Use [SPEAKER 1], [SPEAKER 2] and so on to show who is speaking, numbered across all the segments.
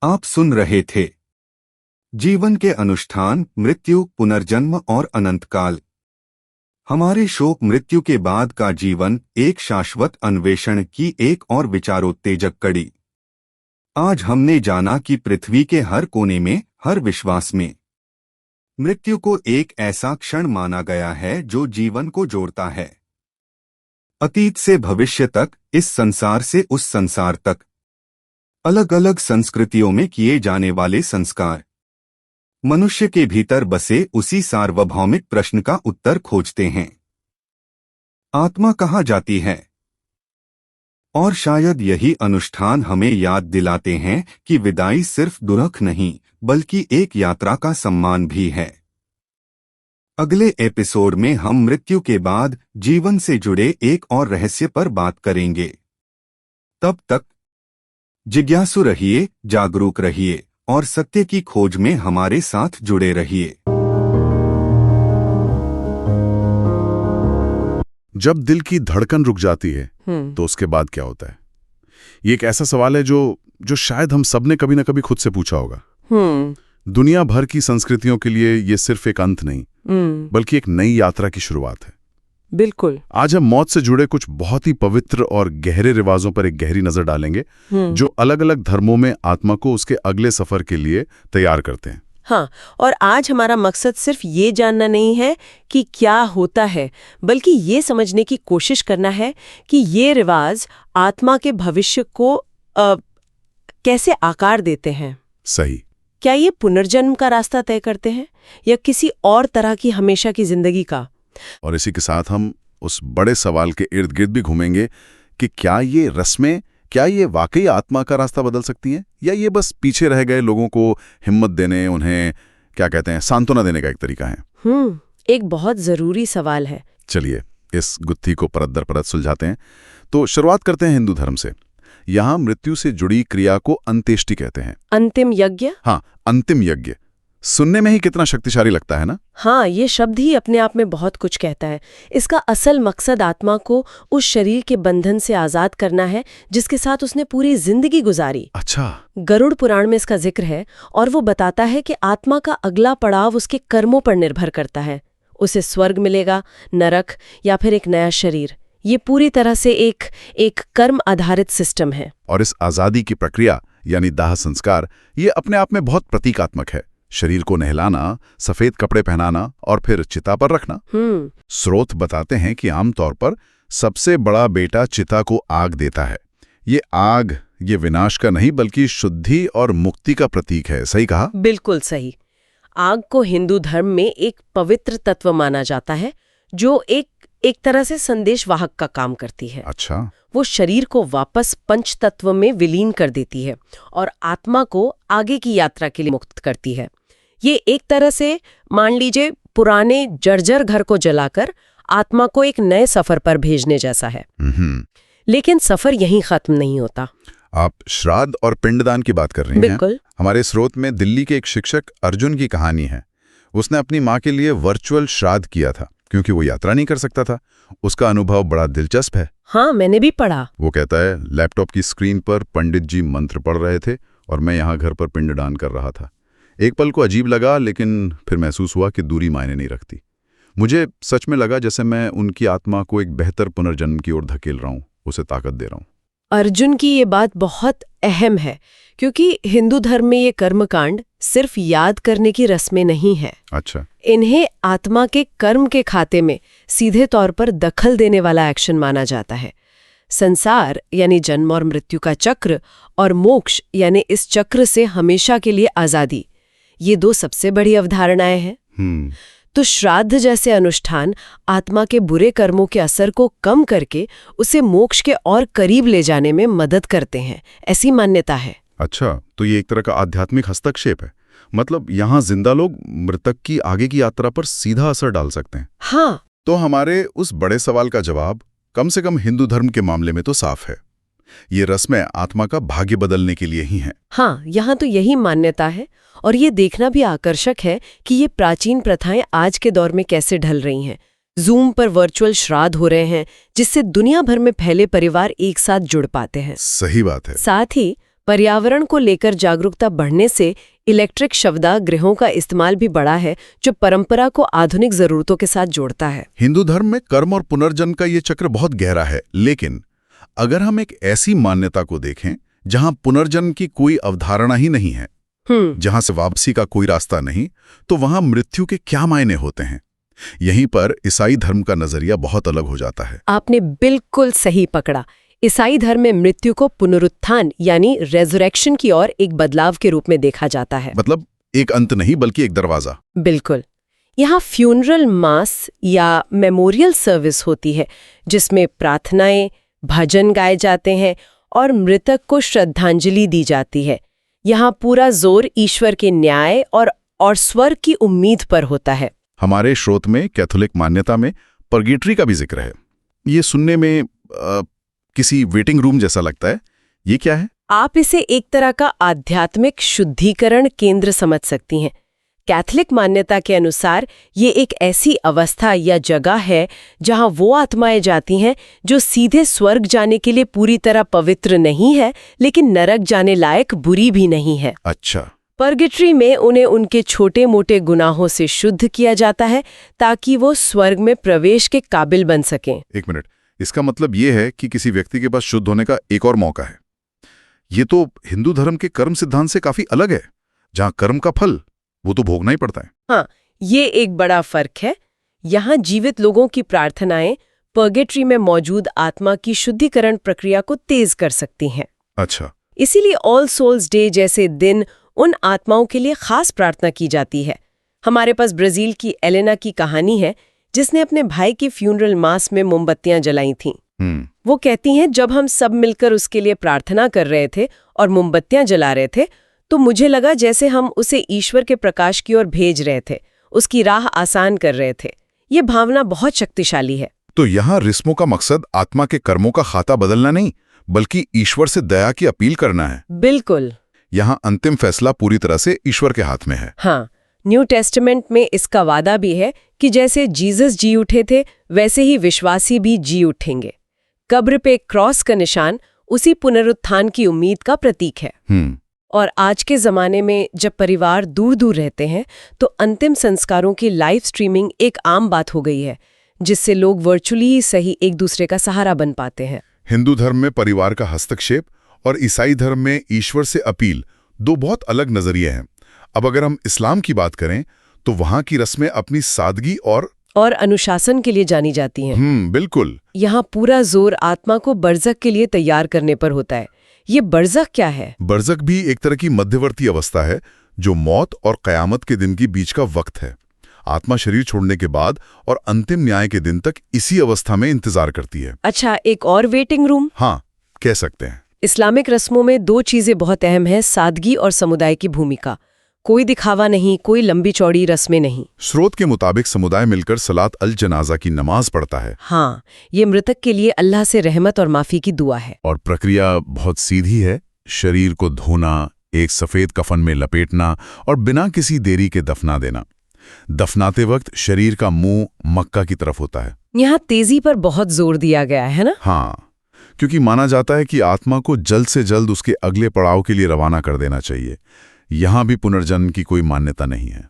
[SPEAKER 1] आप सुन रहे थे जीवन के अनुष्ठान, मृत्यु, पुनर्जन्म और अनंतकाल। हमारे शोक मृत्यु के बाद का जीवन एक शाश्वत अन्वेषण की एक और विचारोत्तेजक कड़ी। आज हमने जाना कि पृथ्वी के हर कोने में, हर विश्वास में मृत्यु को एक ऐसा क्षण माना गया है जो जीवन को जोड़ता है, अतीत से भविष्य तक, इस संसार से उस संसार तक। अलग अलग संस्कृतियों में किए जाने वाले संस्कार मनुष्य के भीतर बसे उसी सार्वभौमिक प्रश्न का उत्तर खोजते हैं, आत्मा कहाँ जाती है? और शायद यही अनुष्ठान हमें याद दिलाते हैं कि विदाई सिर्फ दुर्ख नहीं, बल्कि एक यात्रा का सम्मान भी है। अगले एपिसोड में हम मृत्यु के बाद जीवन से जुड़े एक और रहस्य पर बात करेंगे। तब तक जिज्ञासु रहिए, जागरूक रहिए और सत्य की खोज में हमारे साथ जुड़े रहिए।
[SPEAKER 2] जब दिल की धड़कन रुक जाती है तो उसके बाद क्या होता है? ये एक ऐसा सवाल है जो शायद हम सब ने कभी ना कभी खुद से पूछा होगा। दुनिया भर की संस्कृतियों के लिए ये सिर्फ एक अंत नहीं, बल्कि एक नई यात्रा की शुरुआत है।
[SPEAKER 3] बिल्कुल।
[SPEAKER 2] आज हम मौत से जुड़े कुछ बहुत ही पवित्र और गहरे रिवाजों पर एक गहरी नजर डालेंगे, जो अलग अलग धर्मों में आत्मा को उसके अगले सफर के लिए तैयार करते हैं।
[SPEAKER 3] हाँ, और आज हमारा मकसद सिर्फ ये जानना नहीं है कि क्या होता है, बल्कि ये समझने की कोशिश करना है कि ये रिवाज आत्मा के भविष्य को कैसे आकार देते हैं।
[SPEAKER 2] सही।
[SPEAKER 3] क्या ये पुनर्जन्म का रास्ता तय करते हैं या किसी और तरह की हमेशा की जिंदगी का?
[SPEAKER 2] और इसी के साथ हम उस बड़े सवाल के इर्द गिर्द भी घूमेंगे कि क्या ये रस्में, क्या ये वाकई आत्मा का रास्ता बदल सकती हैं, या ये बस पीछे रह गए लोगों को हिम्मत देने, उन्हें क्या कहते हैं, सांत्वना देने का एक तरीका है।
[SPEAKER 3] एक बहुत जरूरी सवाल है।
[SPEAKER 2] चलिए इस गुत्थी को परत दर परत सुलझाते हैं। तो शुरुआत करते हैं हिंदू धर्म से। यहाँ मृत्यु से जुड़ी क्रिया को अंत्येष्टि कहते हैं।
[SPEAKER 3] अंतिम यज्ञ?
[SPEAKER 2] हाँ, अंतिम यज्ञ। सुनने में ही कितना शक्तिशाली लगता है ना?
[SPEAKER 3] हाँ, ये शब्द ही अपने आप में बहुत कुछ कहता है। इसका असल मकसद आत्मा को उस शरीर के बंधन से आजाद करना है जिसके साथ उसने पूरी जिंदगी गुजारी।
[SPEAKER 2] अच्छा।
[SPEAKER 3] गरुड़ पुराण में इसका जिक्र है और वो बताता है कि आत्मा का अगला पड़ाव उसके कर्मों पर निर्भर करता है। उसे स्वर्ग मिलेगा, नरक या फिर एक नया शरीर। ये पूरी तरह से एक कर्म आधारित सिस्टम है।
[SPEAKER 2] और इस आजादी की प्रक्रिया यानी दाह संस्कार, ये अपने आप में बहुत प्रतीकात्मक है। शरीर को नहलाना, सफेद कपड़े पहनाना और फिर चिता पर रखना। स्रोत बताते हैं कि आमतौर पर सबसे बड़ा बेटा चिता को आग देता है। ये आग, ये विनाश का नहीं बल्कि शुद्धि और मुक्ति का प्रतीक है। सही कहा?
[SPEAKER 3] बिल्कुल सही। आग को हिंदू धर्म में एक पवित्र तत्व माना जाता है जो एक तरह से संदेश वाहक का काम करती है।
[SPEAKER 2] अच्छा।
[SPEAKER 3] वो शरीर को वापस पंच तत्व में विलीन कर देती है और आत्मा को आगे की यात्रा के लिए मुक्त करती है। ये एक तरह से, मान लीजिए, पुराने जर्जर घर को जलाकर आत्मा को एक नए सफर पर भेजने जैसा है। लेकिन सफर यहीं खत्म नहीं होता।
[SPEAKER 2] आप श्राद्ध और पिंडदान की बात कर रही हैं।
[SPEAKER 3] बिल्कुल।
[SPEAKER 2] हमारे स्रोत में दिल्ली के एक शिक्षक अर्जुन की कहानी है। उसने अपनी माँ के लिए वर्चुअल श्राद्ध किया था क्योंकि वो यात्रा नहीं कर सकता था। उसका अनुभव बड़ा दिलचस्प है।
[SPEAKER 3] हाँ, मैंने भी पढ़ा।
[SPEAKER 2] वो कहता है, लैपटॉप की स्क्रीन पर पंडित जी मंत्र पढ़ रहे थे और मैं यहाँ घर पर पिंडदान कर रहा था। एक पल को अजीब लगा, लेकिन फिर महसूस हुआ कि दूरी मायने नहीं रखती। मुझे सच में लगा जैसे मैं उनकी आत्मा को एक बेहतर पुनर्जन्म की ओर धकेल रहा हूँ, उसे ताकत दे रहा हूँ।
[SPEAKER 3] अर्जुन की ये बात बहुत अहम है क्योंकि हिंदू धर्म में ये कर्मकांड सिर्फ याद करने की रस्में नहीं है।
[SPEAKER 2] अच्छा।
[SPEAKER 3] इन्हें आत्मा के कर्म के खाते में सीधे तौर पर दखल देने वाला एक्शन माना जाता है। संसार यानी जन्म और मृत्यु का चक्र और मोक्ष यानी इस चक्र से हमेशा के लिए आजादी, ये दो सबसे बड़ी अवधारणाएं हैं। तो श्राद्ध जैसे अनुष्ठान आत्मा के बुरे कर्मों के असर को कम करके उसे मोक्ष के और करीब ले जाने में मदद करते हैं, ऐसी मान्यता है।
[SPEAKER 2] अच्छा, तो ये एक तरह का आध्यात्मिक हस्तक्षेप है। मतलब यहाँ जिंदा लोग मृतक की आगे की यात्रा पर सीधा असर डाल सकते हैं।
[SPEAKER 3] हाँ।
[SPEAKER 2] तो हमारे उस बड़े सवाल का जवाब कम से कम हिंदू धर्म के मामले में तो साफ है। ये रस्में आत्मा का भाग्य बदलने के लिए ही हैं।
[SPEAKER 3] हाँ, यहाँ तो यही मान्यता है। और ये देखना भी आकर्षक है कि ये प्राचीन प्रथाएं आज के दौर में कैसे ढल रही हैं। जूम पर वर्चुअल श्राद्ध हो रहे हैं जिससे दुनिया भर में फैले परिवार एक साथ जुड़ पाते हैं।
[SPEAKER 2] सही बात है।
[SPEAKER 3] साथ ही पर्यावरण को लेकर जागरूकता बढ़ने से इलेक्ट्रिक शवदाह गृहों का इस्तेमाल भी बढ़ा है, जो परंपरा को आधुनिक जरूरतों के साथ जोड़ता है।
[SPEAKER 2] हिंदू धर्म में कर्म और पुनर्जन्म का ये चक्र बहुत गहरा है, लेकिन अगर हम एक ऐसी मान्यता को देखें जहां पुनर्जन्म की कोई अवधारणा ही नहीं है, जहां से वापसी का कोई रास्ता नहीं, तो वहां मृत्यु के क्या मायने होते हैं? यहीं पर ईसाई धर्म का नजरिया बहुत अलग हो जाता है।
[SPEAKER 3] आपने बिल्कुल सही पकड़ा। ईसाई धर्म में मृत्यु को पुनरुत्थान यानी रेजरेक्शन की ओर एक बदलाव के रूप में देखा जाता है।
[SPEAKER 2] मतलब एक अंत नहीं, बल्कि एक दरवाजा।
[SPEAKER 3] बिल्कुल। यहाँ फ्यूनरल मास या मेमोरियल सर्विस होती है, जिसमें प्रार्थनाएं, भजन गाए जाते हैं और मृतक को श्रद्धांजलि दी जाती है। यहाँ पूरा जोर ईश्वर के न्याय और स्वर्ग की उम्मीद पर होता है।
[SPEAKER 2] हमारे श्रोत में कैथोलिक मान्यता में पर्गेटरी का भी जिक्र है। ये सुनने में किसी वेटिंग रूम जैसा लगता है। ये क्या है?
[SPEAKER 3] आप इसे एक तरह का आध्यात्मिक शुद्धिकरण केंद्र समझ सकती हैं। कैथोलिक मान्यता के अनुसार ये एक ऐसी अवस्था या जगह है जहां वो आत्माएं जाती हैं जो सीधे स्वर्ग जाने के लिए पूरी तरह पवित्र नहीं है, लेकिन नरक जाने लायक बुरी भी नहीं है।
[SPEAKER 2] अच्छा।
[SPEAKER 3] पर्गेटरी में उन्हें उनके छोटे मोटे गुनाहों से शुद्ध किया जाता है ताकि वो स्वर्ग में प्रवेश के काबिल बन सकें।
[SPEAKER 2] एक मिनट, इसका मतलब ये है कि किसी व्यक्ति के पास शुद्ध होने का एक और मौका है। ये तो हिंदू धर्म के कर्म सिद्धांत से काफी अलग है, जहां कर्म का फल वो तो भोगना ही पड़ता है।
[SPEAKER 3] हाँ, ये एक बड़ा फर्क है। यहाँ जीवित लोगों की प्रार्थनाएं पर्गेटरी में मौजूद आत्मा की शुद्धिकरण प्रक्रिया को तेज कर सकती हैं।
[SPEAKER 2] अच्छा।
[SPEAKER 3] इसीलिए ऑल सोल्स डे जैसे दिन उन आत्माओं के लिए खास प्रार्थना की जाती है। हमारे पास ब्राजील की एलेना की कहानी है, जिसने अपने भाई की फ्यूनरल मास में मोमबत्तियां जलाई थीं। वो कहती हैं, जब हम सब मिलकर उसके लिए प्रार्थना कर रहे थे और मोमबत्तियां जला रहे थे, तो मुझे लगा जैसे हम उसे ईश्वर के प्रकाश की ओर भेज रहे थे, उसकी राह आसान कर रहे थे। ये भावना बहुत शक्तिशाली है।
[SPEAKER 2] तो यहाँ रिस्मों का मकसद आत्मा के कर्मों का खाता बदलना नहीं, बल्कि ईश्वर से दया की अपील करना है।
[SPEAKER 3] बिल्कुल।
[SPEAKER 2] यहाँ अंतिम फैसला पूरी तरह से ईश्वर के हाथ में है।
[SPEAKER 3] हाँ, न्यू टेस्टामेंट में इसका वादा भी है कि जैसे जीसस जी उठे थे, वैसे ही विश्वासी भी जी उठेंगे। कब्र पे क्रॉस का निशान उसी पुनरुत्थान की उम्मीद का प्रतीक है। और आज के जमाने में जब परिवार दूर दूर रहते हैं, तो अंतिम संस्कारों की लाइव स्ट्रीमिंग एक आम बात हो गई है, जिससे लोग वर्चुअली ही सही एक दूसरे का सहारा बन पाते हैं।
[SPEAKER 2] हिंदू धर्म में परिवार का हस्तक्षेप और ईसाई धर्म में ईश्वर से अपील, दो बहुत अलग नजरिए हैं। अब अगर हम इस्लाम की बात करें, तो वहां की रस्में अपनी सादगी और
[SPEAKER 3] अनुशासन के लिए जानी जाती हैं।
[SPEAKER 2] बिल्कुल।
[SPEAKER 3] यहाँ पूरा जोर आत्मा को बरज़ख के लिए तैयार करने पर होता है। ये बरज़ख क्या है?
[SPEAKER 2] बरज़ख भी एक तरह की मध्यवर्ती अवस्था है, जो मौत और कयामत के दिन के बीच का वक्त है। आत्मा शरीर छोड़ने के बाद और अंतिम न्याय के दिन तक इसी अवस्था में इंतजार करती है।
[SPEAKER 3] अच्छा, एक और वेटिंग रूम?
[SPEAKER 2] हाँ, कह सकते हैं।
[SPEAKER 3] इस्लामिक रस्मों में दो चीजें बहुत अहम हैं, सादगी और समुदाय की भूमिका। कोई दिखावा नहीं, कोई लंबी चौड़ी रस्में नहीं।
[SPEAKER 2] स्रोत के मुताबिक समुदाय मिलकर सलात अल जनाजा की नमाज पढ़ता है।
[SPEAKER 3] हाँ, ये मृतक के लिए अल्लाह से रहमत और माफी की दुआ है।
[SPEAKER 2] और प्रक्रिया बहुत सीधी है। शरीर को धोना, एक सफेद कफन में लपेटना और बिना किसी देरी के दफना देना। दफनाते वक्त शरीर का मुंह मक्का की तरफ होता है।
[SPEAKER 3] यहाँ तेजी पर बहुत जोर दिया गया है ना?
[SPEAKER 2] हाँ, क्योंकि माना जाता है कि आत्मा को जल्द से जल्द उसके अगले पड़ाव के लिए रवाना कर देना चाहिए। यहाँ भी पुनर्जन्म की कोई मान्यता नहीं है।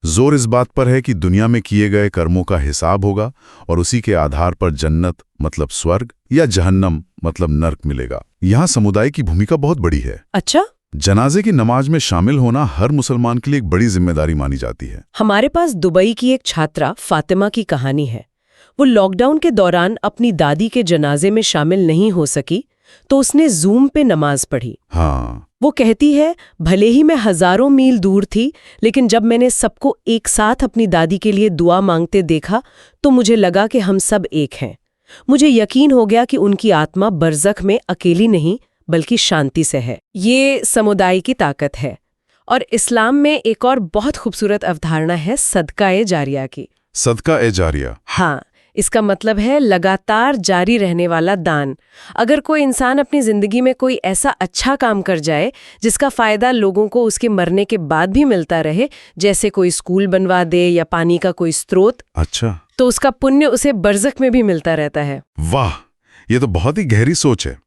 [SPEAKER 2] जोर इस बात पर है कि दुनिया में किए गए कर्मों का हिसाब होगा और उसी के आधार पर जन्नत मतलब स्वर्ग या जहन्नम मतलब नर्क मिलेगा। यहाँ समुदाय की भूमिका बहुत बड़ी है।
[SPEAKER 3] अच्छा।
[SPEAKER 2] जनाजे की नमाज में शामिल होना हर मुसलमान के लिए एक बड़ी जिम्मेदारी मानी जाती है।
[SPEAKER 3] हमारे पास दुबई की एक छात्रा फातिमा की कहानी है। वो लॉकडाउन के दौरान अपनी दादी के जनाजे में शामिल नहीं हो सकी, तो उसने जूम पे नमाज पढ़ी।
[SPEAKER 2] हाँ।
[SPEAKER 3] वो कहती है, भले ही मैं हजारों मील दूर थी, लेकिन जब मैंने सबको एक साथ अपनी दादी के लिए दुआ मांगते देखा, तो मुझे लगा कि हम सब एक हैं। मुझे यकीन हो गया कि उनकी आत्मा बरज़ख में अकेली नहीं, बल्कि शांति से है। ये समुदाय की ताकत है। और इस्लाम में एक और बहुत खूबसूरत अवधारणा है सदका-ए जारिया की।
[SPEAKER 2] सदका-ए जारिया?
[SPEAKER 3] हाँ, इसका मतलब है लगातार जारी रहने वाला दान। अगर कोई इंसान अपनी जिंदगी में कोई ऐसा अच्छा काम कर जाए जिसका फायदा लोगों को उसके मरने के बाद भी मिलता रहे, जैसे कोई स्कूल बनवा दे या पानी का कोई स्रोत,
[SPEAKER 2] अच्छा,
[SPEAKER 3] तो उसका पुण्य उसे बरज़ख में भी मिलता रहता है।
[SPEAKER 2] वाह, ये तो बहुत ही गहरी सोच है।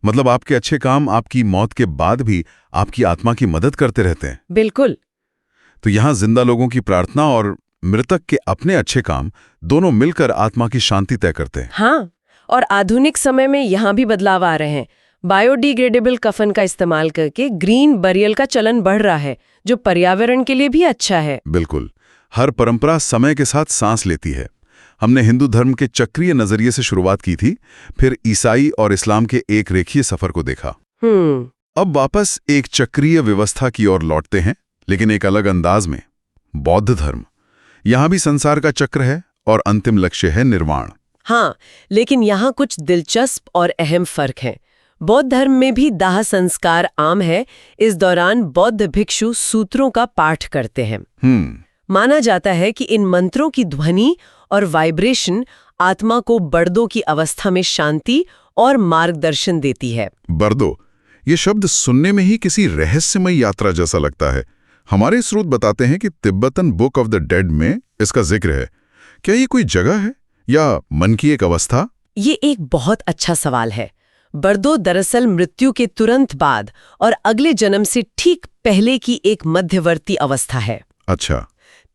[SPEAKER 2] मतलब आपके अच्छे काम आपकी मौत के बाद भी आपकी आत्मा की मदद करते रहते हैं।
[SPEAKER 3] बिल्कुल।
[SPEAKER 2] तो यहाँ जिंदा लोगों की प्रार्थना और मृतक के अपने अच्छे काम दोनों मिलकर आत्मा की शांति तय करते हैं।
[SPEAKER 3] हाँ, और आधुनिक समय में यहाँ भी बदलाव आ रहे हैं। बायोडिग्रेडेबल कफन का इस्तेमाल करके ग्रीन बरियल का चलन बढ़ रहा है, जो पर्यावरण के लिए भी अच्छा है।
[SPEAKER 2] बिल्कुल। हर परंपरा समय के साथ सांस लेती है। हमने हिंदू धर्म के चक्रीय नजरिए से शुरुआत की थी, फिर ईसाई और इस्लाम के एक रेखीय सफर को देखा। अब वापस एक चक्रीय व्यवस्था की ओर लौटते हैं, लेकिन एक अलग अंदाज में। बौद्ध धर्म, यहां भी संसार का चक्र है और अंतिम लक्ष्य है निर्वाण।
[SPEAKER 3] हाँ, लेकिन यहाँ कुछ दिलचस्प और अहम फर्क हैं। बौद्ध धर्म में भी दाह संस्कार आम है। इस दौरान बौद्ध भिक्षु सूत्रों का पाठ करते हैं। माना जाता है कि इन मंत्रों की ध्वनि और वाइब्रेशन आत्मा को बर्दो की अवस्था में शांति और मार्गदर्शन देती है।
[SPEAKER 2] बर्दो, ये शब्द सुनने में ही किसी रहस्यमय यात्रा जैसा लगता है। हमारे स्रोत बताते हैं कि Tibetan book of the dead में इसका जिक्र है। क्या ये कोई जगह है या मन की एक अवस्था?
[SPEAKER 3] ये एक बहुत अच्छा सवाल है। बर्दो दरअसल मृत्यु के तुरंत बाद और अगले जन्म से ठीक पहले की एक मध्यवर्ती अवस्था है।
[SPEAKER 2] अच्छा।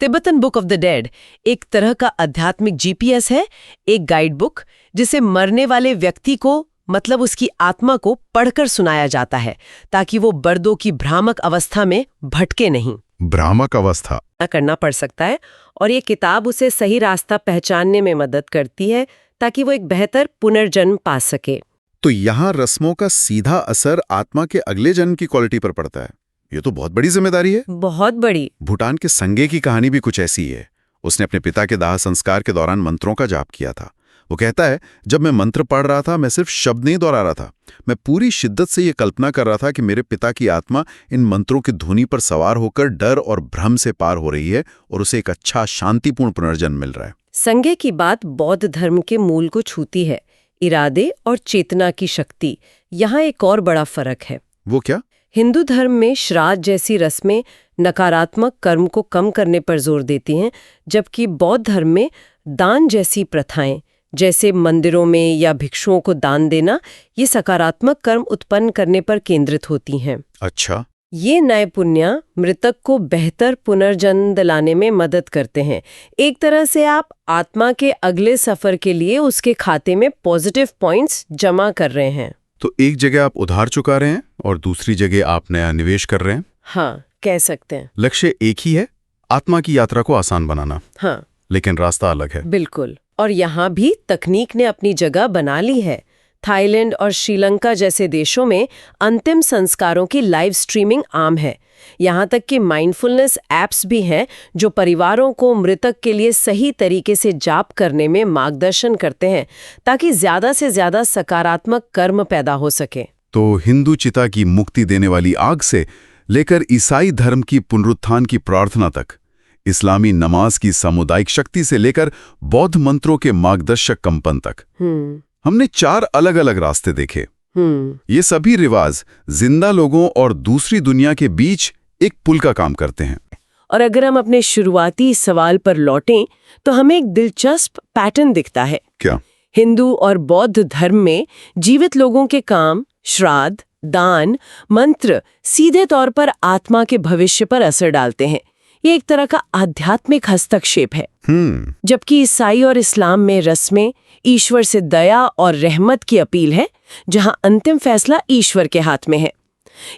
[SPEAKER 3] Tibetan book of the dead एक तरह का आध्यात्मिक जीपीएस है, एक गाइड बुक जिसे मरने वाले व्यक्ति को, मतलब उसकी आत्मा को पढ़कर सुनाया जाता है, ताकि वो बर्दो की भ्रामक अवस्था में भटके नहीं।
[SPEAKER 2] भ्रामक अवस्था
[SPEAKER 3] करना पड़ सकता है, और ये किताब उसे सही रास्ता पहचानने में मदद करती है, ताकि वो एक बेहतर पुनर्जन्म पा सके।
[SPEAKER 2] तो यहाँ रस्मों का सीधा असर आत्मा के अगले जन्म की क्वालिटी पर पड़ता है। ये तो बहुत बड़ी जिम्मेदारी है।
[SPEAKER 3] बहुत बड़ी।
[SPEAKER 2] भूटान के संगे की कहानी भी कुछ ऐसी ही है। उसने अपने पिता के दाह संस्कार के दौरान मंत्रों का जाप किया था। वो कहता है, जब मैं मंत्र पढ़ रहा था, मैं सिर्फ शब्द नहीं दोहरा रहा था, मैं पूरी शिद्दत से ये कल्पना कर रहा था कि मेरे पिता की आत्मा इन मंत्रों की धुनी पर सवार होकर डर और भ्रम से पार हो रही है और उसे एक अच्छा शांतिपूर्ण पुनर्जन्म मिल रहा है।
[SPEAKER 3] संगे की बात बौद्ध धर्म के मूल को छूती है, इरादे और चेतना की शक्ति। यहाँ एक और बड़ा फर्क है।
[SPEAKER 2] वो क्या?
[SPEAKER 3] हिंदू धर्म में श्राद्ध जैसी रस्में नकारात्मक कर्म को कम करने पर जोर देती हैं, जबकि बौद्ध धर्म में दान जैसी प्रथाएं, जैसे मंदिरों में या भिक्षुओं को दान देना, ये सकारात्मक कर्म उत्पन्न करने पर केंद्रित होती हैं।
[SPEAKER 2] अच्छा।
[SPEAKER 3] ये नए पुण्य मृतक को बेहतर पुनर्जन्म दिलाने में मदद करते हैं। एक तरह से आप आत्मा के अगले सफर के लिए उसके खाते में पॉजिटिव पॉइंट्स जमा कर रहे हैं।
[SPEAKER 2] तो एक जगह आप उधार चुका रहे हैं और दूसरी जगह आप नया निवेश कर रहे हैं।
[SPEAKER 3] हाँ, कह सकते हैं।
[SPEAKER 2] लक्ष्य एक ही है, आत्मा की यात्रा को आसान बनाना।
[SPEAKER 3] हाँ,
[SPEAKER 2] लेकिन रास्ता अलग है।
[SPEAKER 3] बिल्कुल। और यहाँ भी तकनीक ने अपनी जगह बना ली है। थाईलैंड और श्रीलंका जैसे देशों में अंतिम संस्कारों की लाइव स्ट्रीमिंग आम है। यहाँ तक कि माइंडफुलनेस ऐप्स भी हैं जो परिवारों को मृतक के लिए सही तरीके से जाप करने में मार्गदर्शन करते हैं, ताकि ज्यादा से ज्यादा सकारात्मक कर्म पैदा हो सके।
[SPEAKER 2] तो हिंदू चिता की मुक्ति देने वाली आग से लेकर ईसाई धर्म की पुनरुत्थान की प्रार्थना तक, इस्लामी नमाज की सामुदायिक शक्ति से लेकर बौद्ध मंत्रों के मार्गदर्शक कंपन तक, हमने 4 अलग-अलग रास्ते देखे। ये सभी रिवाज जिंदा लोगों और दूसरी दुनिया के बीच एक पुल का काम करते हैं।
[SPEAKER 3] और अगर हम अपने शुरुआती सवाल पर लौटें, तो हमें एक दिलचस्प पैटर्न दिखता है।
[SPEAKER 2] क्या?
[SPEAKER 3] हिंदू और बौद्ध धर्म में जीवित लोगों के काम, श्राद्ध, दान, मंत्र सीधे तौर पर आत्मा के भविष्य पर असर डालते हैं। ये एक तरह का आध्यात्मिक हस्तक्षेप है। जबकि ईसाई और इस्लाम में रस्में ईश्वर से दया और रहमत की अपील है, जहां अंतिम फैसला ईश्वर के हाथ में है।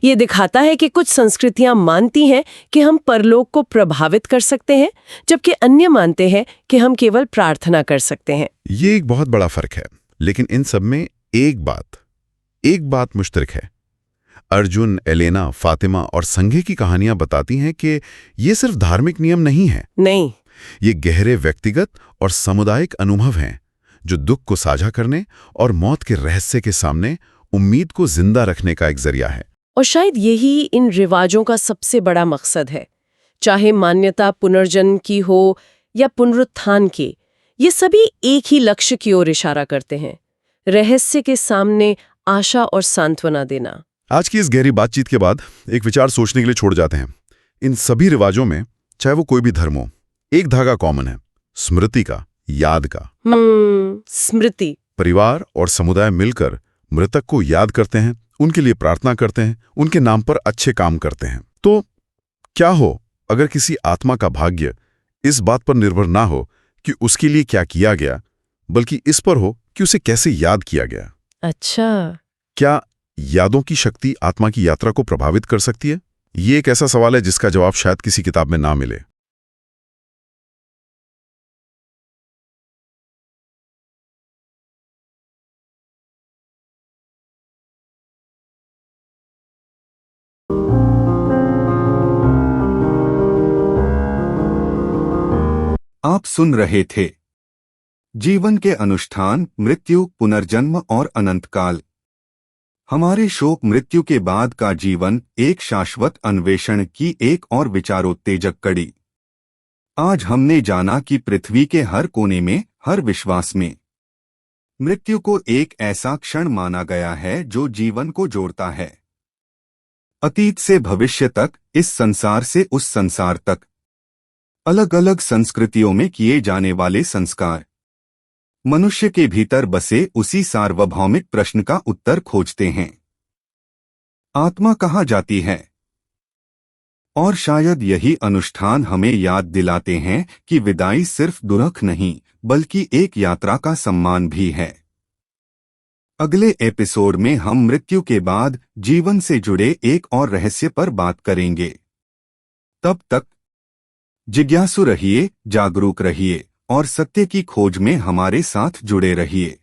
[SPEAKER 3] ये दिखाता है कि कुछ संस्कृतियां मानती हैं कि हम परलोक को प्रभावित कर सकते हैं, जबकि अन्य मानते हैं कि हम केवल प्रार्थना कर सकते हैं।
[SPEAKER 2] ये एक बहुत बड़ा फर्क है, लेकिन इन सब में एक बात मुश्तरक है। अर्जुन, एलेना, फातिमा और संघे की कहानियां बताती हैं कि ये सिर्फ धार्मिक नियम नहीं है।
[SPEAKER 3] नहीं,
[SPEAKER 2] ये गहरे व्यक्तिगत और सामुदायिक अनुभव हैं जो दुख को साझा करने और मौत के रहस्य के सामने उम्मीद को जिंदा रखने का एक जरिया है।
[SPEAKER 3] और शायद यही इन रिवाजों का सबसे बड़ा मकसद है। चाहे मान्यता पुनर्जन्म की हो या पुनरुत्थान की, ये सभी एक ही लक्ष्य की ओर इशारा करते हैं, रहस्य के सामने आशा और सांत्वना देना।
[SPEAKER 2] आज की इस गहरी बातचीत के बाद एक विचार सोचने के लिए छोड़ जाते हैं। इन सभी रिवाजों में, चाहे वो कोई भी धर्म हो, एक धागा कॉमन है, स्मृति का, याद का।
[SPEAKER 3] स्मृति।
[SPEAKER 2] परिवार और समुदाय मिलकर मृतक को याद करते हैं, उनके लिए प्रार्थना करते हैं, उनके नाम पर अच्छे काम करते हैं। तो क्या हो अगर किसी आत्मा का भाग्य इस बात पर निर्भर ना हो कि उसके लिए क्या किया गया, बल्कि इस पर हो कि उसे कैसे याद किया गया?
[SPEAKER 3] अच्छा।
[SPEAKER 2] क्या यादों की शक्ति आत्मा की यात्रा को प्रभावित कर सकती है? ये एक ऐसा सवाल है जिसका जवाब शायद किसी किताब में ना मिले।
[SPEAKER 1] आप सुन रहे थे जीवन के अनुष्ठान, मृत्यु, पुनर्जन्म और अनंतकाल। हमारे शोक मृत्यु के बाद का जीवन एक शाश्वत अन्वेषण की एक और विचारोत्तेजक कड़ी। आज हमने जाना कि पृथ्वी के हर कोने में, हर विश्वास में मृत्यु को एक ऐसा क्षण माना गया है जो जीवन को जोड़ता है। अतीत से भविष्य तक, इस संसार से उस संसार तक, अलग अलग संस्कृतियों में किए जाने वाले संस्कार मनुष्य के भीतर बसे उसी सार्वभौमिक प्रश्न का उत्तर खोजते हैं। आत्मा कहाँ जाती है? और शायद यही अनुष्ठान हमें याद दिलाते हैं कि विदाई सिर्फ दुर्ख नहीं, बल्कि एक यात्रा का सम्मान भी है। अगले एपिसोड में हम मृत्यु के बाद जीवन से जुड़े एक और रहस्य पर बात करेंगे। तब तक जिज्ञासु रहिए, जागरूक रहिए और सत्य की खोज में हमारे साथ जुड़े रहिए।